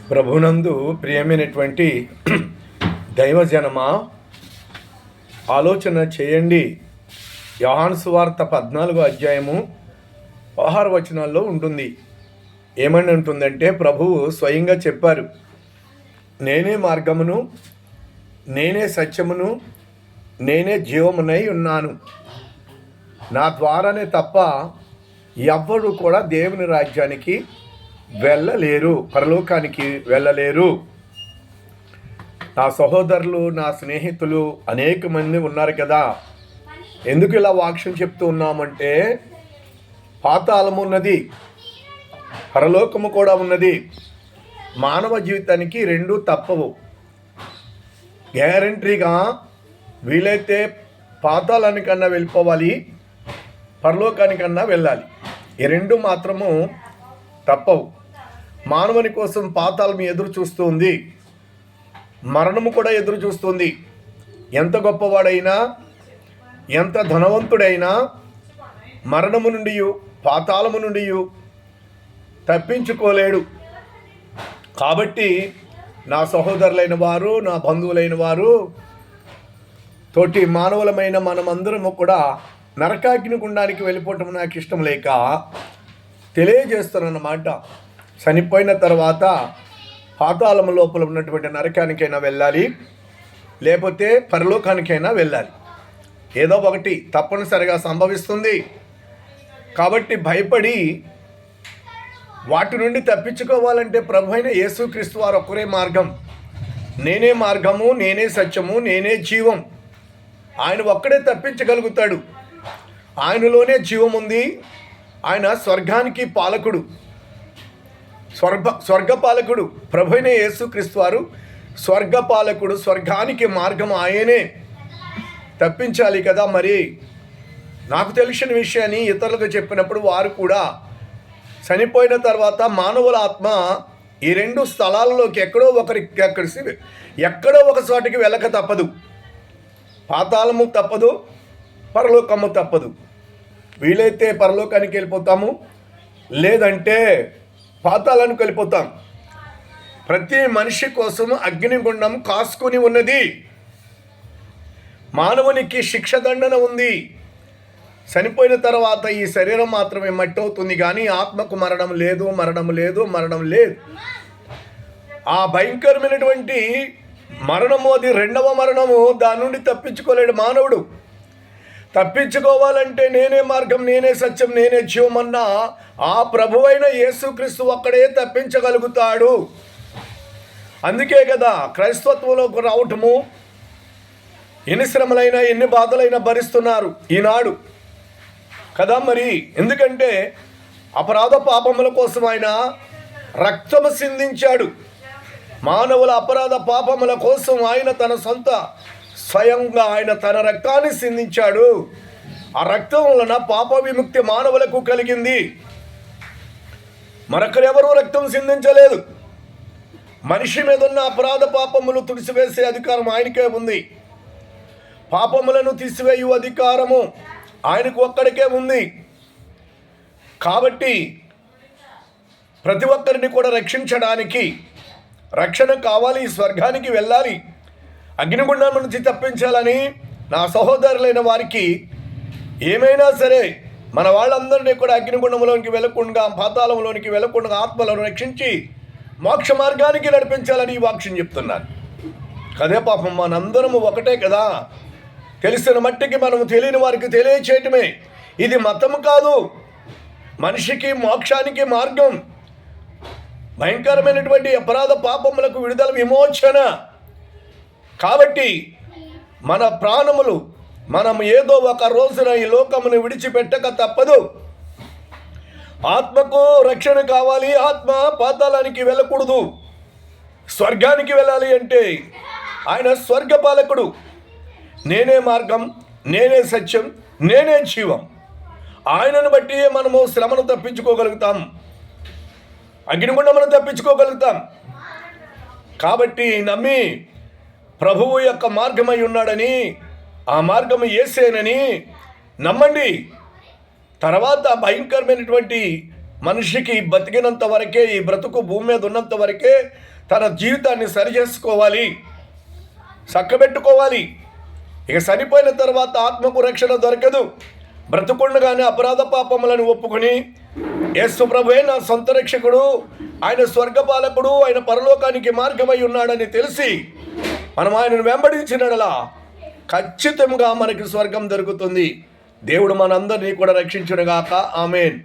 ప్రభునందు ప్రియమైనటువంటి దైవజనమా, ఆలోచన చేయండి. యోహాను సువార్త 14వ అధ్యాయము 16 వచనాల్లో ఉంటుంది. ఏమని ఉంటుందంటే, ప్రభువు స్వయంగా చెప్పారు, నేనే మార్గమును, నేనే సత్యమును, నేనే జీవమునై ఉన్నాను. నా ద్వారానే తప్ప ఎవ్వరు కూడా దేవుని రాజ్యానికి వెళ్ళలేరు, పరలోకానికి వెళ్ళలేరు. నా సహోదరులు, నా స్నేహితులు అనేక మంది ఉన్నారు కదా. ఎందుకు ఇలా వాక్యం చెప్తూ ఉన్నామంటే, పాతాళము ఉన్నది, పరలోకము కూడా ఉన్నది. మానవ జీవితానికి రెండూ తప్పవు. గ్యారంటీగా వీలైతే పాతాళానికన్నా వెళ్ళిపోవాలి, పరలోకానికన్నా వెళ్ళాలి. ఈ రెండు మాత్రము తప్పవు. మానవుని కోసం పాతాళం ఎదురు చూస్తూ ఉంది, మరణము కూడా ఎదురు చూస్తుంది. ఎంత గొప్పవాడైనా, ఎంత ధనవంతుడైనా మరణము నుండి, పాతాళము నుండి తప్పించుకోలేడు. కాబట్టి నా సహోదరులైన వారు, నా బంధువులైన వారు, తోటి మానవులమైన మనమందరము కూడా నరకాగ్ని గుండానికి వెళ్ళిపోవటం నాకు ఇష్టం లేక తెలియజేస్తానన్నమాట. చనిపోయిన తర్వాత పాతాళము లోపల ఉన్నటువంటి నరకానికైనా వెళ్ళాలి, లేకపోతే పరలోకానికైనా వెళ్ళాలి. ఏదో ఒకటి తప్పనిసరిగా సంభవిస్తుంది. కాబట్టి భయపడి వాటి నుండి తప్పించుకోవాలంటే ప్రభువైన యేసుక్రీస్తు వారు ఒక్కరే మార్గం. నేనే మార్గము, నేనే సత్యము, నేనే జీవం. ఆయన ఒక్కడే తప్పించగలుగుతాడు. ఆయనలోనే జీవం ఉంది. ఆయన స్వర్గానికి పాలకుడు, స్వర్గపాలకుడు. ప్రభువైన యేసుక్రీస్తు వారు స్వర్గపాలకుడు. స్వర్గానికి మార్గం ఆయనే. తప్పించాలి కదా. మరి నాకు తెలిసిన విషయాన్ని ఇతరులకు చెప్పినప్పుడు వారు కూడా చనిపోయిన తర్వాత మానవుల ఆత్మ ఈ రెండు స్థలాలలోకి ఎక్కడో ఒక చోటికి వెళ్ళక తప్పదు. పాతాళము తప్పదు, పరలోకము తప్పదు. వీలైతే పరలోకానికి వెళ్ళిపోతాము, లేదంటే పాతాళానికి వెళ్ళిపోతాం. ప్రతి మనిషి కోసం అగ్నిగుండం కాసుకొని ఉన్నది. మానవునికి శిక్షదండన ఉంది. చనిపోయిన తర్వాత ఈ శరీరం మాత్రమే మట్టి అవుతుంది, కానీ ఆత్మకు మరణం లేదు, మరణం లేదు, మరణం లేదు. ఆ భయంకరమైనటువంటి మరణము, అది రెండవ మరణము. దాని నుండి తప్పించుకోలేడు మానవుడు. తప్పించుకోవాలంటే నేనే మార్గం, నేనే సత్యం, నేనే జీవం అన్న ఆ ప్రభువైన యేసుక్రీస్తు ఒక్కడే తప్పించగలుగుతాడు. అందుకే కదా క్రైస్తవత్వంలోకి రావటము, ఎన్ని శ్రమలైనా ఎన్ని బాధలైనా భరిస్తున్నారు ఈనాడు కదా. మరి ఎందుకంటే అపరాధ పాపముల కోసం ఆయన రక్తము సిందించాడు. మానవుల అపరాధ పాపముల కోసం ఆయన తన సొంత స్వయంగా ఆయన తన రక్తాన్ని సిందించాడు. ఆ రక్తం వలన పాప విముక్తి మానవులకు కలిగింది. మరొకరెవరూ రక్తం సిందించలేదు. మనిషి మీద ఉన్న అపరాధ పాపములు తుడిసివేసే అధికారం ఆయనకే ఉంది. పాపములను తీసివేయు అధికారము ఆయనకు ఒక్కడికే ఉంది. కాబట్టి ప్రతి ఒక్కరిని కూడా రక్షించడానికి రక్షణ కావాలి, స్వర్గానికి వెళ్ళాలి, అగ్నిగుండం నుంచి తప్పించాలని నా సహోదరులైన వారికి ఏమైనా సరే మన వాళ్ళందరినీ కూడా అగ్నిగుండంలోనికి వెళ్ళకుండా, పాతాళంలోనికి వెళ్ళకుండా ఆత్మలను రక్షించి మోక్ష మార్గానికి నడిపించాలని ఈ వాక్యం చెప్తున్నాను. కదే పాపం, మనందరము ఒకటే కదా. తెలిసిన మట్టికి మనము తెలియని వారికి తెలియచేయటమే. ఇది మతము కాదు, మనిషికి మోక్షానికి మార్గం. భయంకరమైనటువంటి అపరాధ పాపములకు విడుదల, విమోచన. కాబట్టి మన ప్రాణములు మనం ఏదో ఒక రోజున ఈ లోకమును విడిచిపెట్టక తప్పదు. ఆత్మకు రక్షణ కావాలి. ఆత్మ పాతాళానికి వెళ్ళకూడదు, స్వర్గానికి వెళ్ళాలి. అంటే ఆయన స్వర్గపాలకుడు. నేనే మార్గం, నేనే సత్యం, నేనే జీవం. ఆయనను బట్టి మనము శ్రమను తప్పించుకోగలుగుతాం, అగ్నిగుండమును తప్పించుకోగలుగుతాం. కాబట్టి నమ్మి ప్రభువు యొక్క మార్గమై ఉన్నాడని, ఆ మార్గము యేసేనని నమ్మండి. తర్వాత భయంకరమైనటువంటి మనిషికి బతికినంత వరకే, ఈ బ్రతుకు భూమి మీద ఉన్నంత వరకే తన జీవితాన్ని సరి చేసుకోవాలి, చక్కబెట్టుకోవాలి. ఇక చనిపోయిన తర్వాత ఆత్మకు రక్షణ దొరకదు. బ్రతుకుండగానే అపరాధ పాపములను ఒప్పుకొని యేసు ప్రభువే నా సొంత రక్షకుడు, ఆయన స్వర్గపాలకుడు, ఆయన పరలోకానికి మార్గమై ఉన్నాడని తెలిసి మనం ఆయనను వెంబడించినలా ఖచ్చితంగా మనకి స్వర్గం దొరుకుతుంది. దేవుడు మనందరినీ కూడా రక్షించునుగాక. ఆమేన్.